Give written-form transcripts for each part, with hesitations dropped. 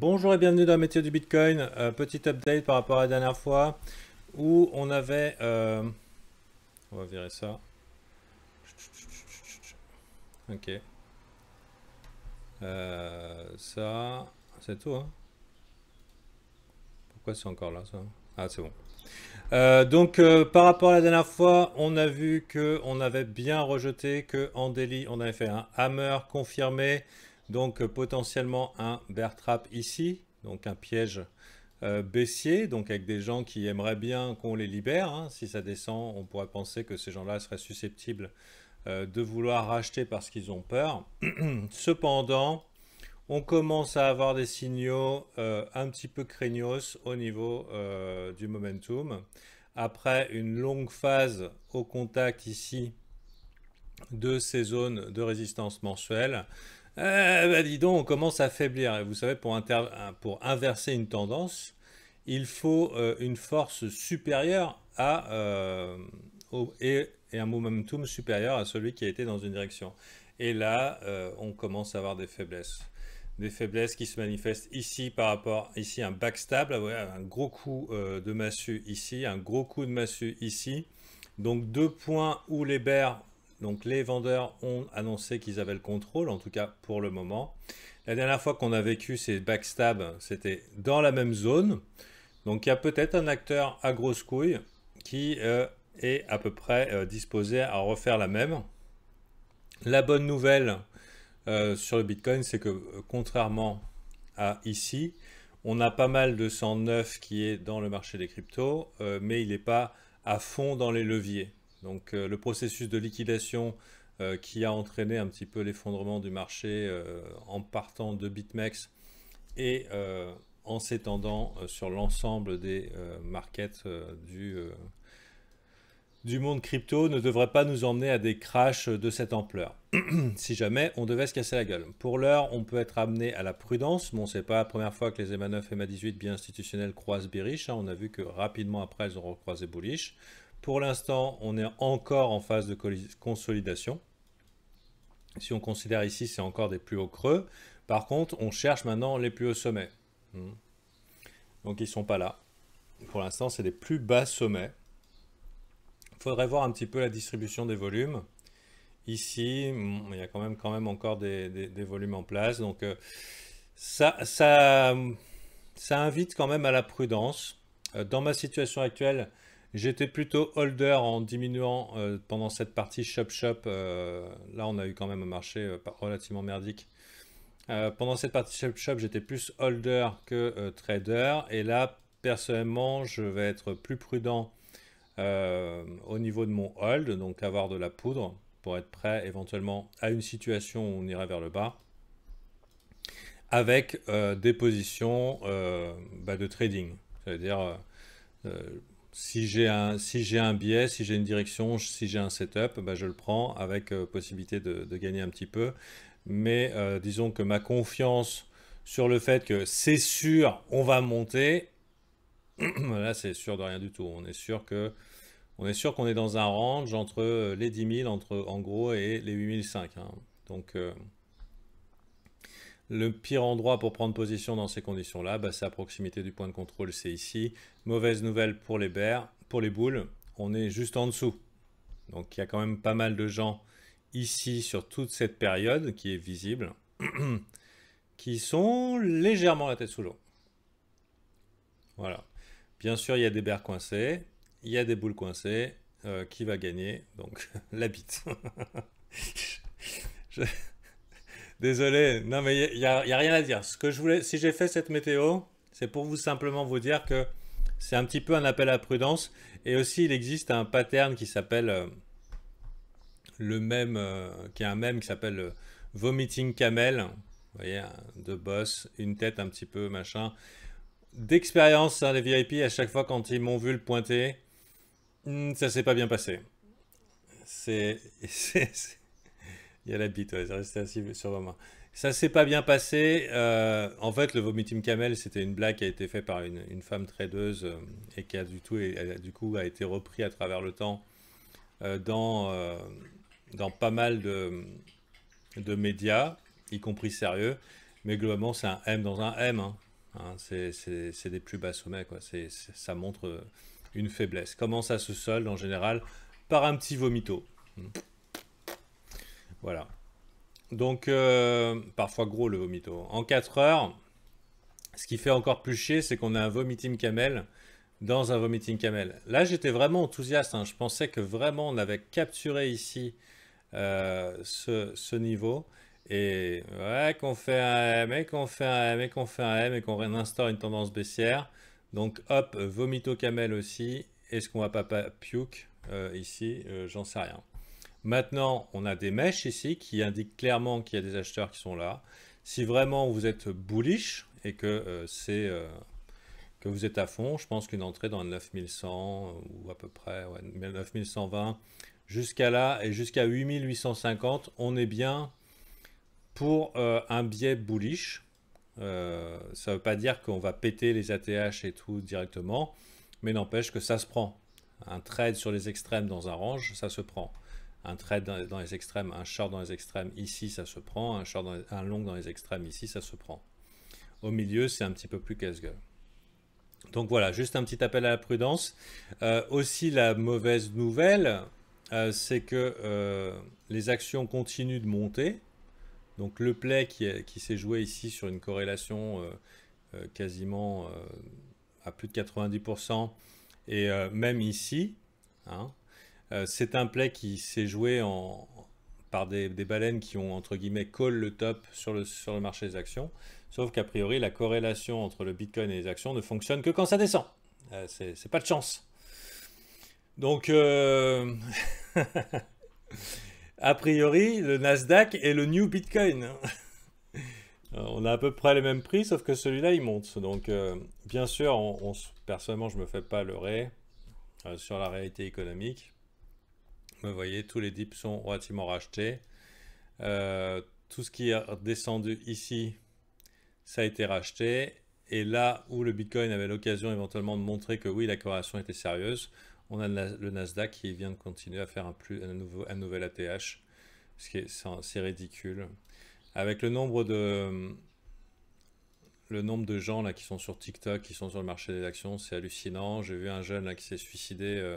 Bonjour et bienvenue dans le métier du Bitcoin. Petit update par rapport à la dernière fois où on avait... on va virer ça. Ok. Ça, c'est tout, hein. Pourquoi c'est encore là, ça? Ah, c'est bon. Par rapport à la dernière fois, on a vu que on avait bien rejeté que en daily, on avait fait un hammer confirmé, donc potentiellement un bear trap ici, donc un piège baissier, donc avec des gens qui aimeraient bien qu'on les libère, hein. Si ça descend, on pourrait penser que ces gens-là seraient susceptibles de vouloir racheter parce qu'ils ont peur. Cependant, on commence à avoir des signaux un petit peu craignos au niveau du momentum. Après une longue phase au contact ici de ces zones de résistance mensuelle, bah dis donc, on commence à faiblir. Et vous savez, pour inverser une tendance, il faut une force supérieure et un momentum supérieur à celui qui a été dans une direction. Et là, on commence à avoir des faiblesses. Des faiblesses qui se manifestent ici par rapport, ici un backstab, un gros coup de massue ici, un gros coup de massue ici. Donc deux points où les bears, donc les vendeurs ont annoncé qu'ils avaient le contrôle, en tout cas pour le moment. La dernière fois qu'on a vécu ces backstabs, c'était dans la même zone. Donc il y a peut-être un acteur à grosse couille qui est à peu près disposé à refaire la même. La bonne nouvelle sur le Bitcoin, c'est que contrairement à ici, on a pas mal de 109 qui est dans le marché des cryptos, mais il n'est pas à fond dans les leviers. Donc le processus de liquidation qui a entraîné un petit peu l'effondrement du marché en partant de BitMEX et en s'étendant sur l'ensemble des markets du monde crypto ne devrait pas nous emmener à des crashs de cette ampleur. Si jamais on devait se casser la gueule. Pour l'heure, on peut être amené à la prudence. Bon, c'est pas la première fois que les EMA9 et EMA18 bien institutionnels croisent bearish, hein. On a vu que rapidement après, elles ont recroisé bullish. Pour l'instant, on est encore en phase de consolidation. Si on considère ici, c'est encore des plus hauts creux. Par contre, on cherche maintenant les plus hauts sommets. Donc ils sont pas là. Pour l'instant, c'est des plus bas sommets. Il faudrait voir un petit peu la distribution des volumes. Ici, il y a quand même encore des volumes en place. Donc ça, ça, ça invite quand même à la prudence. Dans ma situation actuelle, j'étais plutôt holder en diminuant pendant cette partie shop-shop. Là, on a eu quand même un marché relativement merdique. Pendant cette partie shop-shop, j'étais plus holder que trader. Et là, personnellement, je vais être plus prudent au niveau de mon hold, donc avoir de la poudre pour être prêt éventuellement à une situation où on irait vers le bas, avec des positions de trading. C'est-à-dire, euh, si j'ai un biais, si j'ai une direction, si j'ai un setup, je le prends avec possibilité de gagner un petit peu. Mais disons que ma confiance sur le fait que c'est sûr, on va monter, là c'est sûr de rien du tout. On est sûr qu'on est dans un range entre les 10 000 en gros et les 8 500, hein. Donc le pire endroit pour prendre position dans ces conditions-là, c'est à proximité du point de contrôle, c'est ici. Mauvaise nouvelle pour les bears, pour les bulls, on est juste en dessous. Donc il y a quand même pas mal de gens ici sur toute cette période qui est visible, qui sont légèrement la tête sous l'eau. Voilà. Bien sûr, il y a des bears coincés, il y a des boules coincées. Qui va gagner? Donc la bite. Je- Désolé, non mais y a rien à dire. Ce que je voulais, si j'ai fait cette météo, c'est pour vous simplement vous dire que c'est un petit peu un appel à la prudence. Et aussi, il existe un pattern qui s'appelle le même, qui est un mème qui s'appelle Vomiting Camel. Vous voyez, deux boss, une tête un petit peu machin. D'expérience, hein, les VIP, à chaque fois quand ils m'ont vu le pointer, ça s'est pas bien passé. C'est, il y a la bite, ouais, c'est resté assis sur ma main. Ça s'est pas bien passé. En fait, le Vomiting Camel, c'était une blague qui a été faite par une femme tradeuse et qui a du coup a été repris à travers le temps dans pas mal de médias, y compris sérieux. Mais globalement, c'est un M dans un M, hein. hein. C'est des plus bas sommets, quoi. Ça montre une faiblesse. Comment ça se solde en général? Par un petit vomito. Voilà. Donc, parfois gros le vomito. En 4 heures, ce qui fait encore plus chier, c'est qu'on a un vomiting camel dans un vomiting camel. Là, j'étais vraiment enthousiaste, hein. Je pensais que vraiment on avait capturé ici ce niveau. Et ouais, qu'on fait un M, et qu'on fait un M, et qu'on fait un M, et qu'on instaure une tendance baissière. Donc hop, vomito camel aussi. Est-ce qu'on va pas puke ici? J'en sais rien. Maintenant, on a des mèches ici qui indiquent clairement qu'il y a des acheteurs qui sont là. Si vraiment vous êtes bullish et que que vous êtes à fond, je pense qu'une entrée dans le 9100 ou à peu près, ouais, 9120 jusqu'à là et jusqu'à 8850, on est bien pour un biais bullish. Ça ne veut pas dire qu'on va péter les ATH et tout directement, mais n'empêche que ça se prend. Un trade sur les extrêmes dans un range, ça se prend. Un trade dans les extrêmes, un short dans les extrêmes, ici ça se prend. Un long dans les extrêmes, ici ça se prend. Au milieu, c'est un petit peu plus casse-gueule. Donc voilà, juste un petit appel à la prudence. Aussi, la mauvaise nouvelle, c'est que les actions continuent de monter. Donc le play qui s'est joué ici sur une corrélation quasiment à plus de 90%, et même ici, hein, c'est un play qui s'est joué par des baleines qui ont, entre guillemets, call le top sur le marché des actions. Sauf qu'a priori, la corrélation entre le Bitcoin et les actions ne fonctionne que quand ça descend. C'est pas de chance. Donc, a priori, le Nasdaq est le new Bitcoin. On a à peu près les mêmes prix, sauf que celui-là, il monte. Donc, bien sûr, personnellement, je ne me fais pas leurrer sur la réalité économique. Vous voyez, tous les dips sont relativement rachetés. Tout ce qui est descendu ici, ça a été racheté. Et là où le Bitcoin avait l'occasion éventuellement de montrer que oui, la corrélation était sérieuse, on a le Nasdaq qui vient de continuer à faire un nouvel ATH. C'est ridicule. Avec le nombre de gens là, qui sont sur TikTok, qui sont sur le marché des actions, c'est hallucinant. J'ai vu un jeune là, qui s'est suicidé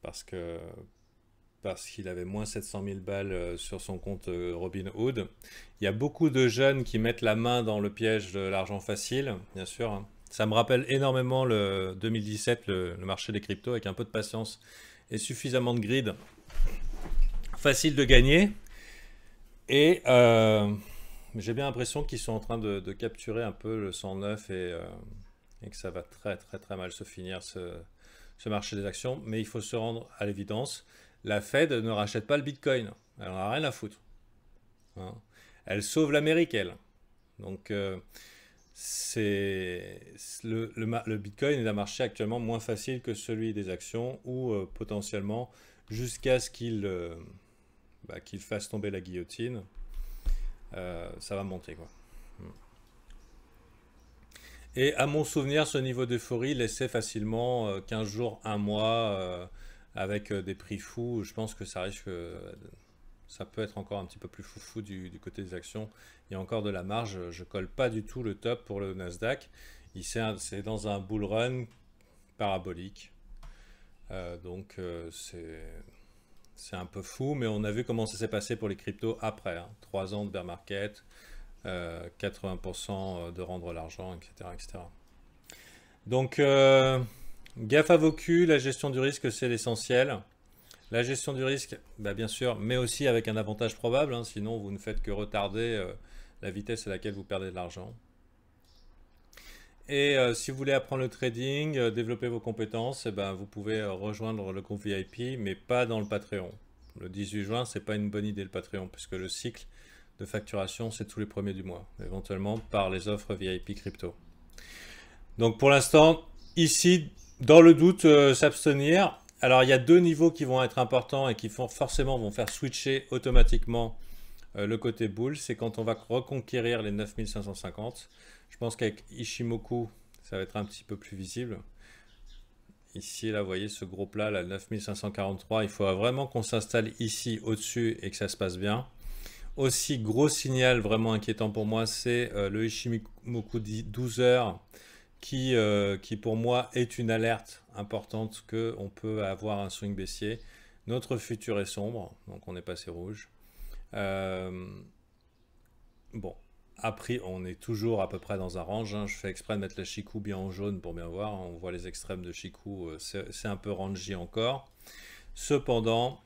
parce qu'il avait moins 700 000 balles sur son compte Robinhood. Il y a beaucoup de jeunes qui mettent la main dans le piège de l'argent facile, bien sûr, hein. Ça me rappelle énormément le 2017, le marché des cryptos, avec un peu de patience et suffisamment de grid. Facile de gagner. Et j'ai bien l'impression qu'ils sont en train de capturer un peu le 109 et que ça va très très très mal se finir ce marché des actions. Mais il faut se rendre à l'évidence. La Fed ne rachète pas le Bitcoin. Elle n'en a rien à foutre, hein. Elle sauve l'Amérique, elle. Donc, le Bitcoin est un marché actuellement moins facile que celui des actions ou potentiellement jusqu'à ce qu'il fasse tomber la guillotine. Ça va monter, quoi. Et à mon souvenir, ce niveau d'euphorie laissait facilement 15 jours, un mois avec des prix fous. Je pense que ça peut être encore un petit peu plus foufou du côté des actions. Il y a encore de la marge. Je colle pas du tout le top pour le Nasdaq. C'est dans un bull run parabolique. Donc c'est un peu fou, mais on a vu comment ça s'est passé pour les cryptos après, hein. 3 ans de bear market, 80% de rendre l'argent, etc., etc. Donc, gaffe à vos culs, la gestion du risque, c'est l'essentiel. La gestion du risque, bien sûr, mais aussi avec un avantage probable, hein, sinon vous ne faites que retarder la vitesse à laquelle vous perdez de l'argent. Et si vous voulez apprendre le trading, développer vos compétences, vous pouvez rejoindre le groupe VIP, mais pas dans le Patreon. Le 18 juin, c'est pas une bonne idée le Patreon, puisque le cycle de facturation, c'est tous les premiers du mois, éventuellement par les offres VIP crypto. Donc pour l'instant, ici, dans le doute, s'abstenir. Alors il y a 2 niveaux qui vont être importants et qui forcément vont faire switcher automatiquement le côté bull, c'est quand on va reconquérir les 9550. Je pense qu'avec Ishimoku, ça va être un petit peu plus visible. Ici, là, vous voyez ce gros plat, là, 9543. Il faut vraiment qu'on s'installe ici, au-dessus, et que ça se passe bien. Aussi, gros signal vraiment inquiétant pour moi, c'est le Ishimoku 12 heures qui pour moi est une alerte importante qu'on peut avoir un swing baissier. Notre futur est sombre, donc on est passé rouge. Bon, après on est toujours à peu près dans un range, hein. Je fais exprès de mettre la Chikou bien en jaune pour bien voir. On voit les extrêmes de Chikou, c'est un peu rangy encore. Cependant,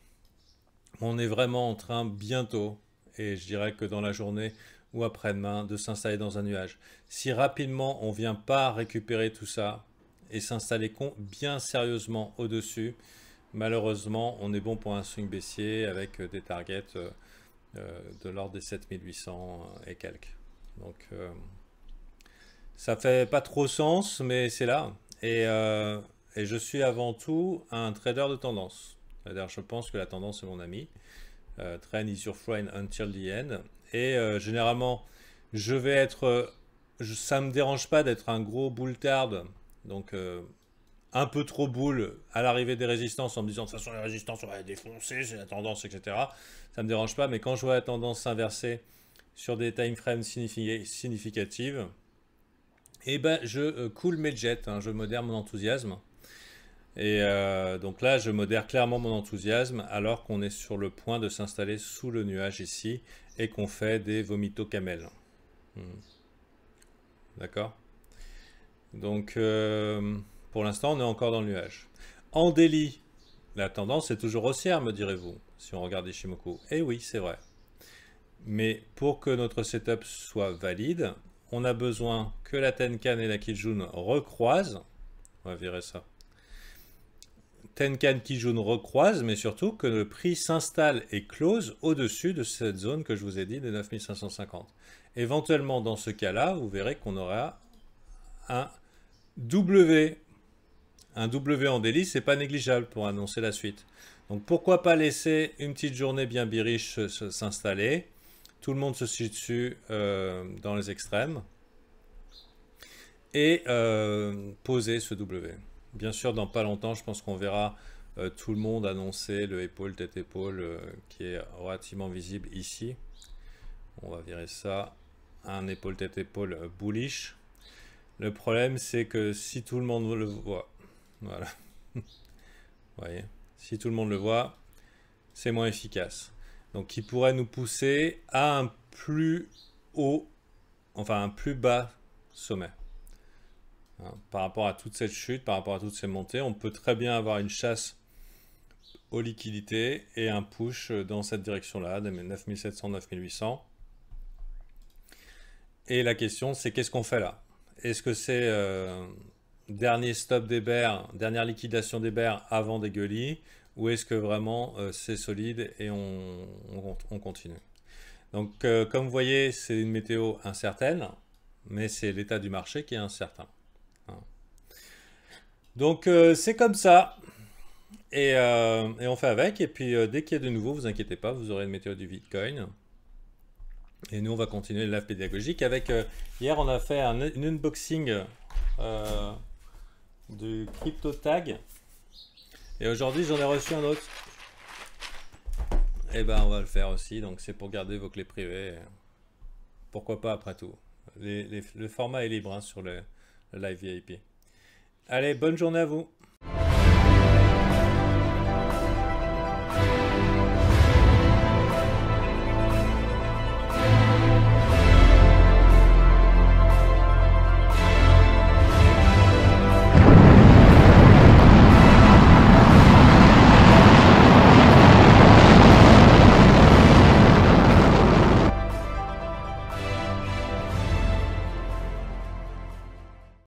on est vraiment en train bientôt, et je dirais que dans la journée ou après-demain, de s'installer dans un nuage. Si rapidement on ne vient pas récupérer tout ça et s'installer bien sérieusement au-dessus, malheureusement on est bon pour un swing baissier avec des targets de l'ordre des 7800 et quelques. Donc ça fait pas trop sens, mais c'est là. Et je suis avant tout un trader de tendance. C'est-à-dire, je pense que la tendance est mon ami. Trend is your friend until the end. Et généralement, je vais être... ça ne me dérange pas d'être un gros bull tard. Donc, un peu trop bull à l'arrivée des résistances en me disant de toute façon, les résistances, on va les défoncer, c'est la tendance, etc. Ça ne me dérange pas. Mais quand je vois la tendance s'inverser sur des time frames significatives, et ben, je cool mes jets. Hein, je modère mon enthousiasme. Et donc là, je modère clairement mon enthousiasme alors qu'on est sur le point de s'installer sous le nuage ici et qu'on fait des vomito camels. D'accord? Donc pour l'instant, on est encore dans le nuage. En daily, la tendance est toujours haussière, me direz-vous, si on regarde Ishimoku. Eh oui, c'est vrai. Mais pour que notre setup soit valide, on a besoin que la Tenkan et la Kijun recroisent. On va virer ça. Tenkan Kijun recroise, mais surtout que le prix s'installe et close au-dessus de cette zone que je vous ai dit des 9550. Éventuellement, dans ce cas-là, vous verrez qu'on aura un W. Un W en daily, c'est pas négligeable pour annoncer la suite. Donc pourquoi pas laisser une petite journée bien bearish s'installer. Tout le monde se situe dans les extrêmes. Et poser ce W. Bien sûr, dans pas longtemps, je pense qu'on verra tout le monde annoncer le épaule, tête-épaule qui est relativement visible ici. On va virer ça. Un épaule, tête-épaule bullish. Le problème, c'est que si tout le monde le voit, voilà. Vous voyez, si tout le monde le voit, c'est moins efficace. Donc, qui pourrait nous pousser à un plus haut, enfin un plus bas sommet. Par rapport à toute cette chute, par rapport à toutes ces montées, on peut très bien avoir une chasse aux liquidités et un push dans cette direction-là, de 9700, 9800. Et la question, c'est qu'est-ce qu'on fait là? Est-ce que c'est dernier stop des bears, dernière liquidation des bears avant des gueulis, ou est-ce que vraiment c'est solide et on continue? Donc, comme vous voyez, c'est une météo incertaine, mais c'est l'état du marché qui est incertain. Donc c'est comme ça, et on fait avec, et puis dès qu'il y a de nouveau, vous inquiétez pas, vous aurez une météo du Bitcoin. Et nous on va continuer le live pédagogique avec, hier on a fait une unboxing du crypto tag, et aujourd'hui j'en ai reçu un autre. Et ben on va le faire aussi, donc c'est pour garder vos clés privées, pourquoi pas après tout. Le format est libre hein, sur le live VIP. Allez, bonne journée à vous.